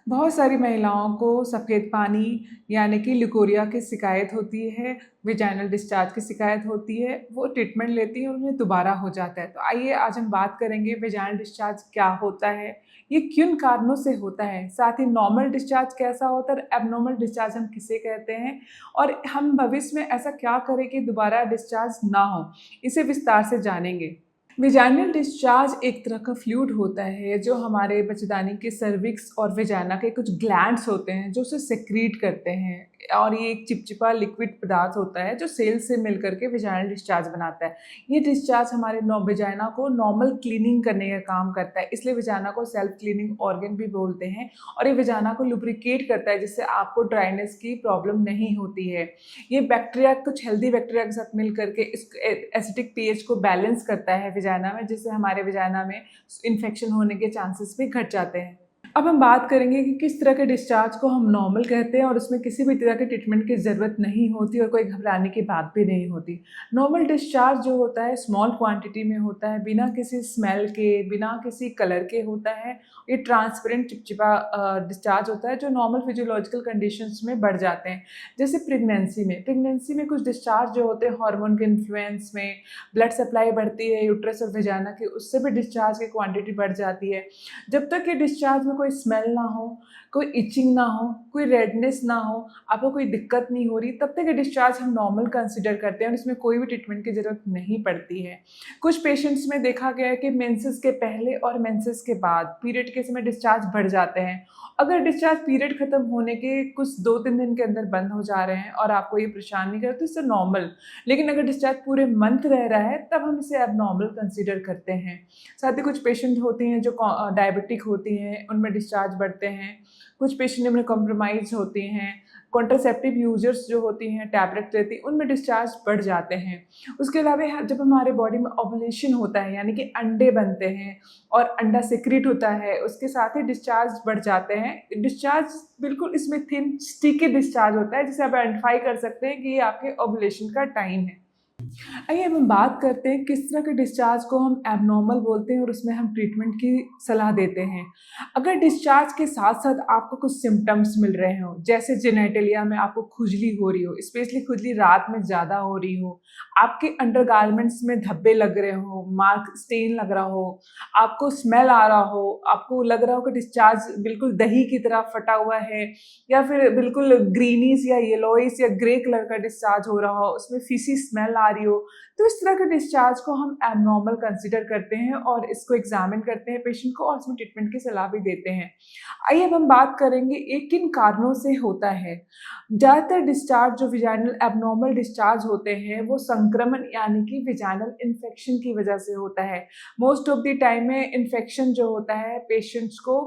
बहुत सारी महिलाओं को सफ़ेद पानी यानी कि ल्यूकोरिया की शिकायत होती है, वेजाइनल डिस्चार्ज की शिकायत होती है। वो ट्रीटमेंट लेती हैं और उन्हें दोबारा हो जाता है। तो आइए आज हम बात करेंगे वेजाइनल डिस्चार्ज क्या होता है, ये किन कारणों से होता है, साथ ही नॉर्मल डिस्चार्ज कैसा होता है और एबनॉर्मल डिस्चार्ज हम किसे कहते हैं और हम भविष्य में ऐसा क्या करें कि दोबारा डिस्चार्ज ना हो, इसे विस्तार से जानेंगे। वेजाइनल डिस्चार्ज एक तरह का फ्लूइड होता है जो हमारे बच्चेदानी के सर्विक्स और वेजाइना के कुछ ग्लैंड्स होते हैं जो उसे सेक्रीट करते हैं और ये एक चिपचिपा लिक्विड पदार्थ होता है जो सेल से मिल करके वेजाइनल डिस्चार्ज बनाता है। ये डिस्चार्ज हमारे वेजाइना को नॉर्मल क्लीनिंग करने का काम करता है, इसलिए वेजाइना को सेल्फ क्लीनिंग ऑर्गन भी बोलते हैं और ये वेजाइना को लुब्रिकेट करता है जिससे आपको ड्राइनेस की प्रॉब्लम नहीं होती है। ये बैक्टीरिया कुछ हेल्दी बैक्टीरिया के साथ मिल करके इस एसिडिक पीएच को बैलेंस करता है वेजाइना में, जिससे हमारे वेजाइना में इन्फेक्शन होने के चांसेस भी घट जाते हैं। अब हम बात करेंगे कि किस तरह के डिस्चार्ज को हम नॉर्मल कहते हैं और उसमें किसी भी तरह के ट्रीटमेंट की ज़रूरत नहीं होती और कोई घबराने की बात भी नहीं होती। नॉर्मल डिस्चार्ज जो होता है स्मॉल क्वांटिटी में होता है, बिना किसी स्मेल के, बिना किसी कलर के होता है। ये ट्रांसपेरेंट चिपचिपा डिस्चार्ज होता है जो नॉर्मल फिजियोलॉजिकल कंडीशंस में बढ़ जाते हैं। जैसे प्रेगनेंसी में कुछ डिस्चार्ज जो होते हैं हार्मोन के इन्फ्लुएंस में, ब्लड सप्लाई बढ़ती है यूट्रस और वेजाइना की, उससे भी डिस्चार्ज की क्वांटिटी बढ़ जाती है। जब तक ये डिस्चार्ज में कोई स्मेल ना हो, कोई इचिंग ना हो, कोई रेडनेस ना हो, आपको कोई दिक्कत नहीं हो रही, तब तक ये डिस्चार्ज हम नॉर्मल कंसीडर करते हैं और इसमें कोई भी ट्रीटमेंट की ज़रूरत नहीं पड़ती है। कुछ पेशेंट्स में देखा गया है कि मेंसेस के पहले और मेंसेस के बाद पीरियड के समय डिस्चार्ज बढ़ जाते हैं। अगर डिस्चार्ज पीरियड खत्म होने के कुछ 2-3 दिन के अंदर बंद हो जा रहे हैं और आपको ये परेशान नहीं करते तो इससे नॉर्मल, लेकिन अगर डिस्चार्ज पूरे मंथ रह रहा है तब हम इसे एबनॉर्मल कंसीडर करते हैं। साथ ही कुछ पेशेंट होती हैं जो डायबिटिक होती हैं, उनमें डिस्चार्ज बढ़ते हैं। कुछ पेशेंट इम्यूनो कॉम्प्रोमाइज़ होती हैं, कॉन्ट्रासेप्टिव यूजर्स जो होती हैं, टैबलेट लेती हैं, उनमें डिस्चार्ज बढ़ जाते हैं। उसके अलावा जब हमारे बॉडी में ओव्यूलेशन होता है यानी कि अंडे बनते हैं और अंडा सेक्रेट होता है, उसके साथ ही डिस्चार्ज बढ़ जाते हैं। डिस्चार्ज बिल्कुल इसमें थिन स्टिकी डिस्चार्ज होता है जिसे आप आइडेंटिफाई कर सकते हैं कि ये आपके ओव्यूलेशन का टाइम है। आइए अब हम बात करते हैं किस तरह के डिस्चार्ज को हम एबनॉर्मल बोलते हैं और उसमें हम ट्रीटमेंट की सलाह देते हैं। अगर डिस्चार्ज के साथ-साथ आपको कुछ सिम्पटम्स मिल रहे हों, जैसे जेनिटलिया में आपको खुजली हो रही हो, स्पेशली खुजली रात में ज़्यादा हो रही हो, आपके अंडरगारमेंट्स में धब्बे लग रहे हों, मार्क स्टेन लग रहा हो, आपको स्मेल आ रहा हो, आपको लग रहा हो कि डिस्चार्ज बिल्कुल दही की तरह फटा हुआ है या फिर बिल्कुल ग्रीनिश या येलोइश या ग्रे कलर का डिस्चार्ज हो रहा हो, उसमें फीसी स्मेल आ रही हो, तो इस तरह के डिस्चार्ज को हम एबनॉर्मल कंसीडर करते हैं और इसको एग्जामिन करते हैं पेशेंट को और इसमें ट्रीटमेंट की सलाह भी देते हैं। आइए अब हम बात करेंगे ये किन कारणों से होता है। ज़्यादातर डिस्चार्ज जो वेजाइनल एबनॉर्मल डिस्चार्ज होते हैं वो संक्रमण यानी कि वेजाइनल इन्फेक्शन की वजह से होता है। मोस्ट ऑफ द टाइम में इन्फेक्शन जो होता है पेशेंट्स को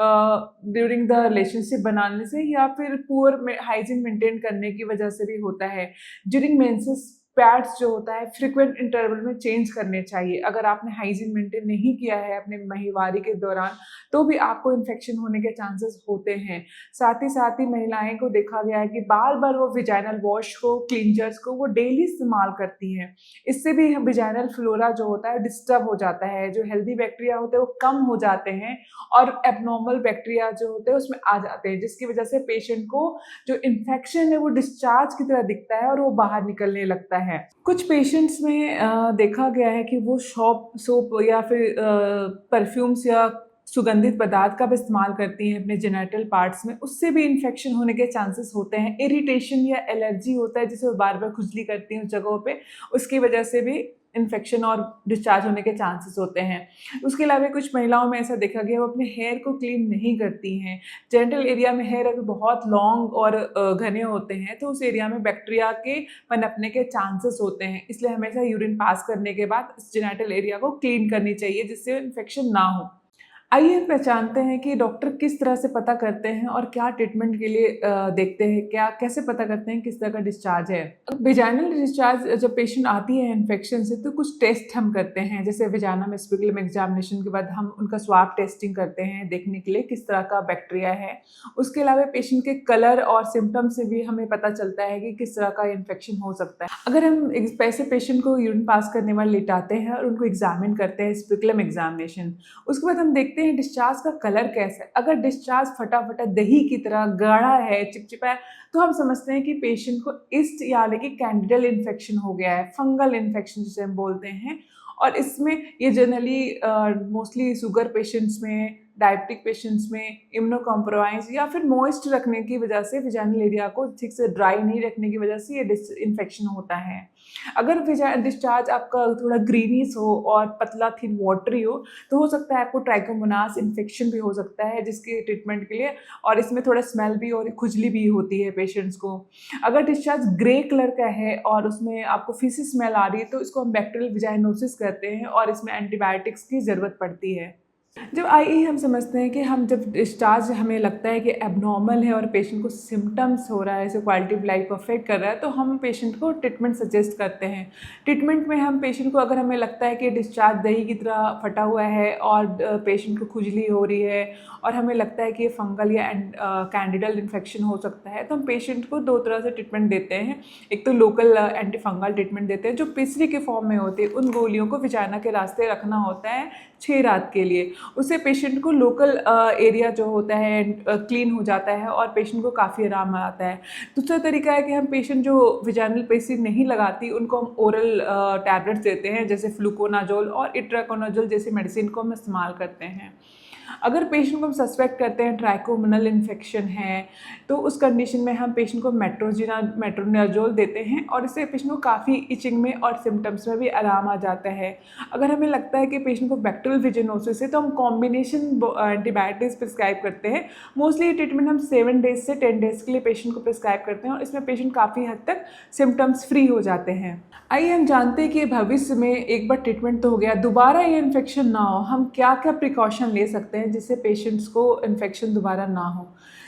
ड्यूरिंग द रिलेशनशिप बनाने से या फिर पुअर हाइजीन मेंटेन करने की वजह से भी होता है। ड्यूरिंग मेंसेस पैड्स जो होता है फ्रीक्वेंट इंटरवल में चेंज करने चाहिए। अगर आपने हाइजीन मेंटेन नहीं किया है अपने माहवारी के दौरान तो भी आपको इन्फेक्शन होने के चांसेस होते हैं। साथ ही महिलाएं को देखा गया है कि बार-बार वो वेजाइनल वॉश को, क्लींजर्स को वो डेली इस्तेमाल करती हैं। इससे भी वेजाइनल फ्लोरा जो होता है डिस्टर्ब हो जाता है, जो हेल्दी बैक्टीरिया होते हैं वो कम हो जाते हैं और एबनॉर्मल बैक्टीरिया जो होते हैं उसमें आ जाते हैं, जिसकी वजह से पेशेंट को जो इन्फेक्शन है वो डिस्चार्ज की तरह दिखता है और वो बाहर निकलने लगता है। कुछ पेशेंट्स में देखा गया है कि वो सोप या फिर परफ्यूम्स या सुगंधित पदार्थ का भी इस्तेमाल करती हैं अपने जेनिटल पार्ट्स में, उससे भी इन्फेक्शन होने के चांसेस होते हैं। इरिटेशन या एलर्जी होता है जिसे वो बार-बार खुजली करती हैं उस जगहों पे, उसकी वजह से भी इन्फेक्शन और डिस्चार्ज होने के चांसेस होते हैं। उसके अलावा कुछ महिलाओं में ऐसा देखा गया है वो अपने हेयर को क्लीन नहीं करती हैं। जेनिटल एरिया में हेयर अगर बहुत लॉन्ग और घने होते हैं तो उस एरिया में बैक्टीरिया के पनपने के चांसेस होते हैं, इसलिए हमेशा यूरिन पास करने के बाद इस जेनिटल एरिया को क्लीन करनी चाहिए जिससे इन्फेक्शन ना हो। आइए हम पहचानते हैं कि डॉक्टर किस तरह से पता करते हैं और क्या ट्रीटमेंट के लिए देखते हैं, क्या कैसे पता करते हैं किस तरह का डिस्चार्ज है। वेजाइनल डिस्चार्ज जब पेशेंट आती है इन्फेक्शन से तो कुछ टेस्ट हम करते हैं, जैसे वेजाइना में स्पिकुलम एग्जामिनेशन के बाद हम उनका स्वाब टेस्टिंग करते हैं देखने के लिए किस तरह का बैक्टीरिया है। उसके अलावा पेशेंट के कलर और सिम्टम से भी हमें पता चलता है कि किस तरह का इन्फेक्शन हो सकता है। अगर हम ऐसे पेशेंट को यूरिन पास करने वाले लिटाते हैं और उनको एग्जामिन करते हैं स्पिकुलम एग्जामिनेशन, उसके बाद हम देखते देखते हैं डिस्चार्ज का कलर कैसा है। अगर डिस्चार्ज फटा फटा दही की तरह गाढ़ा है, चिपचिपा है, तो हम समझते हैं कि पेशेंट को ईस्ट यानी कि कैंडिडल इन्फेक्शन हो गया है, फंगल इन्फेक्शन जिसे हम बोलते हैं। और इसमें ये जनरली मोस्टली शुगर पेशेंट्स में, डायबिटिक पेशेंट्स में, इम्यूनो कॉम्प्रोमाइज या फिर मॉइस्ट रखने की वजह से, विजाइनल एरिया को ठीक से ड्राई नहीं रखने की वजह से ये इन्फेक्शन होता है। अगर डिस्चार्ज आपका थोड़ा ग्रीनिश हो और पतला थिन वाटरी हो, तो हो सकता है आपको ट्राइकोमोनास इन्फेक्शन भी हो सकता है, जिसके ट्रीटमेंट के लिए, और इसमें थोड़ा स्मेल भी और खुजली भी होती है पेशेंट्स को। अगर डिस्चार्ज ग्रे कलर का है और उसमें आपको फीसी स्मेल आ रही है, तो इसको हम बैक्टीरियल विजाइनोसिस कहते हैं और इसमें एंटीबायोटिक्स की ज़रूरत पड़ती है। जब आईई हम समझते हैं कि हम जब डिस्चार्ज हमें लगता है कि एबनॉर्मल है और पेशेंट को सिम्टम्स हो रहा है, इसे क्वालिटी ऑफ लाइफ को अफेक्ट कर रहा है, तो हम पेशेंट को ट्रीटमेंट सजेस्ट करते हैं। ट्रीटमेंट में हम पेशेंट को, अगर हमें लगता है कि डिस्चार्ज दही की तरह फटा हुआ है और पेशेंट को खुजली हो रही है और हमें लगता है कि ये फंगल या कैंडिडल इन्फेक्शन हो सकता है, तो हम पेशेंट को दो तरह से ट्रीटमेंट देते हैं। एक तो लोकल एंटी फंगल ट्रीटमेंट देते हैं जो पिसरी के फॉर्म में होती है, उन गोलियों को विजाइना के रास्ते रखना होता है 6 रात के लिए। उससे पेशेंट को लोकल एरिया जो होता है क्लीन हो जाता है और पेशेंट को काफ़ी आराम आता है। दूसरा तरीका है कि हम पेशेंट जो विजाइनल पेस्ट्री नहीं लगाती, उनको हम ओरल टैबलेट्स देते हैं, जैसे फ्लूकोनाजोल और इट्राकोनाजोल जैसी मेडिसिन को हम इस्तेमाल करते हैं। अगर पेशेंट को हम सस्पेक्ट करते हैं ट्राइकोमोनल इन्फेक्शन है, तो उस कंडीशन में हम पेशेंट को मेट्रोनिडाजोल देते हैं और इससे पेशेंट को काफ़ी इचिंग में और सिम्टम्स में भी आराम आ जाता है। अगर हमें लगता है कि पेशेंट को बैक्टीरियल विजिनोसिस है, तो हम कॉम्बिनेशन एंटीबायोटिक्स प्रिस्क्राइब करते हैं। मोस्टली ये ट्रीटमेंट हम 7 डेज से 10 डेज के लिए पेशेंट को प्रिस्क्राइब करते हैं और इसमें पेशेंट काफ़ी हद तक सिम्टम्स फ्री हो जाते हैं। आइए हम जानते हैं कि भविष्य में एक बार ट्रीटमेंट तो हो गया, दोबारा ये इन्फेक्शन ना हो, हम क्या क्या प्रिकॉशन ले सकते हैं जिससे पेशेंट्स को इन्फेक्शन दोबारा ना हो।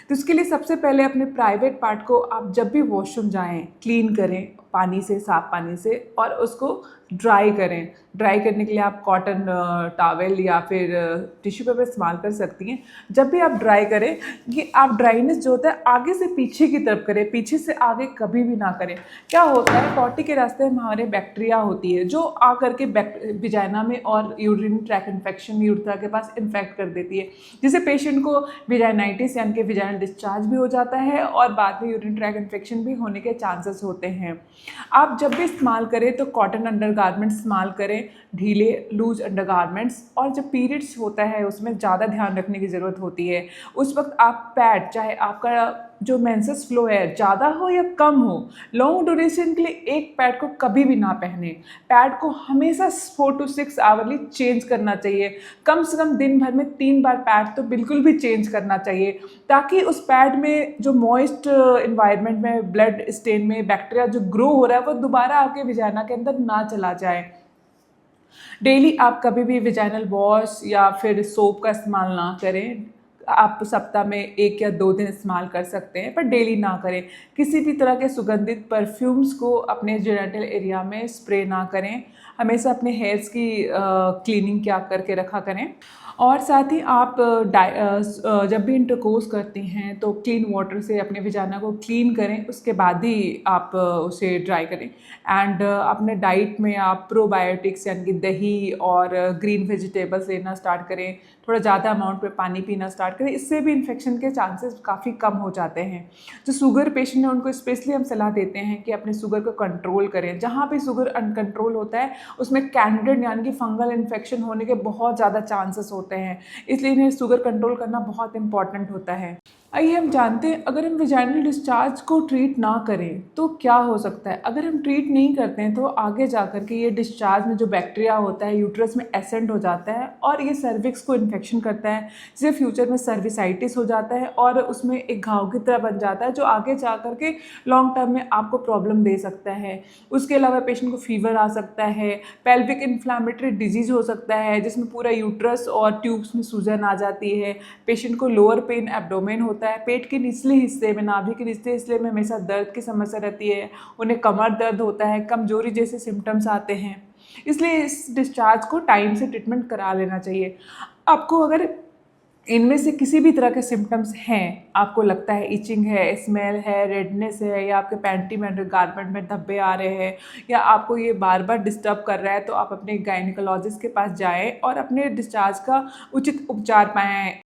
तो इसके लिए सबसे पहले अपने प्राइवेट पार्ट को आप जब भी वॉशरूम जाएं, क्लीन करें पानी से, साफ पानी से, और उसको ड्राई करें। ड्राई करने के लिए आप कॉटन टॉवेल या फिर टिश्यू पेपर इस्तेमाल कर सकती हैं। जब भी आप ड्राई करें, ये आप ड्राइनेस जो होता है आगे से पीछे की तरफ करें, पीछे से आगे कभी भी ना करें। क्या होता है, पॉटी के रास्ते में हमारे बैक्टीरिया होती है जो आ करके विजाइना में और यूरिन ट्रैक इन्फेक्शन यूरेथ्रा के पास इन्फेक्ट कर देती है, जिससे पेशेंट को विजाइनाइटिस यानी कि विजाइनल डिस्चार्ज भी हो जाता है और बाद में यूरिन ट्रैक इन्फेक्शन भी होने के चांसेस होते हैं। आप जब भी इस्तेमाल करें तो कॉटन अंडरगारमेंट्स इस्तेमाल करें, ढीले लूज अंडरगारमेंट्स। और जब पीरियड्स होता है उसमें ज़्यादा ध्यान रखने की ज़रूरत होती है। उस वक्त आप पैड, चाहे आपका जो मेंसेस फ्लो है ज़्यादा हो या कम हो, लॉन्ग ड्यूरेशन के लिए एक पैड को कभी भी ना पहने। पैड को हमेशा 4 to 6 आवरली चेंज करना चाहिए। कम से कम दिन भर में 3 बार पैड तो बिल्कुल भी चेंज करना चाहिए, ताकि उस पैड में जो मॉइस्ट इन्वायरमेंट में, ब्लड स्टेन में बैक्टीरिया जो ग्रो हो रहा है, वो दोबारा आपके विजाइना के अंदर ना चला जाए। डेली आप कभी भी विजाइनल वॉश या फिर सोप का इस्तेमाल ना करें। आप सप्ताह में 1 या 2 दिन इस्तेमाल कर सकते हैं, पर डेली ना करें। किसी भी तरह के सुगंधित परफ्यूम्स को अपने जेनिटल एरिया में स्प्रे ना करें। हमेशा अपने हेयर्स की क्लीनिंग क्या करके रखा करें। और साथ ही आप जब भी इंटरकोर्स करते हैं तो क्लीन वाटर से अपने विजाइना को क्लीन करें, उसके बाद ही आप उसे ड्राई करें। एंड अपने डाइट में आप प्रोबायोटिक्स यानी कि दही और ग्रीन वेजिटेबल्स लेना स्टार्ट करें। थोड़ा ज़्यादा अमाउंट में पानी पीना स्टार्ट करें, इससे भी इन्फेक्शन के चांसेस काफ़ी कम हो जाते हैं। जो शुगर पेशेंट है उनको स्पेशली हम सलाह देते हैं कि अपने शुगर को कंट्रोल करें। जहाँ भी शुगर अनकंट्रोल होता है उसमें कैंडिडेट यानी कि फंगल इन्फेक्शन होने के बहुत ज़्यादा चांसेस होते हैं, इसलिए इन्हें शुगर कंट्रोल करना बहुत इंपॉर्टेंट होता है। आइए हम जानते हैं, अगर हम विजाइनल डिस्चार्ज को ट्रीट ना करें तो क्या हो सकता है। अगर हम ट्रीट नहीं करते हैं तो आगे जाकर के ये डिस्चार्ज में जो बैक्टीरिया होता है यूट्रस में एसेंड हो जाता है और ये सर्विक्स को इन्फेक्शन करता है, जिससे फ्यूचर में सर्विसाइटिस हो जाता है और उसमें एक घाव की तरह बन जाता है, जो आगे जा कर के लॉन्ग टर्म में आपको प्रॉब्लम दे सकता है। उसके अलावा पेशेंट को फीवर आ सकता है, पेल्विक इन्फ्लामेटरी डिजीज़ हो सकता है जिसमें पूरा यूट्रस और ट्यूब्स में सूजन आ जाती है। पेशेंट को लोअर पेन एब्डोमेन होता है, पेट के निचले हिस्से में, नाभि के निचले हिस्से में हमेशा दर्द की समस्या रहती है। उन्हें कमर दर्द होता है, कमजोरी जैसे सिम्टम्स आते हैं। इसलिए इस डिस्चार्ज को टाइम से ट्रीटमेंट करा लेना चाहिए। आपको अगर इनमें से किसी भी तरह के सिम्टम्स हैं, आपको लगता है इचिंग है, स्मेल है, रेडनेस है, या आपके पैंटी में गारमेंट में धब्बे आ रहे हैं, या आपको ये बार बार डिस्टर्ब कर रहा है, तो आप अपने गायनिकोलॉजिस्ट के पास जाएं और अपने डिस्चार्ज का उचित उपचार पाएं।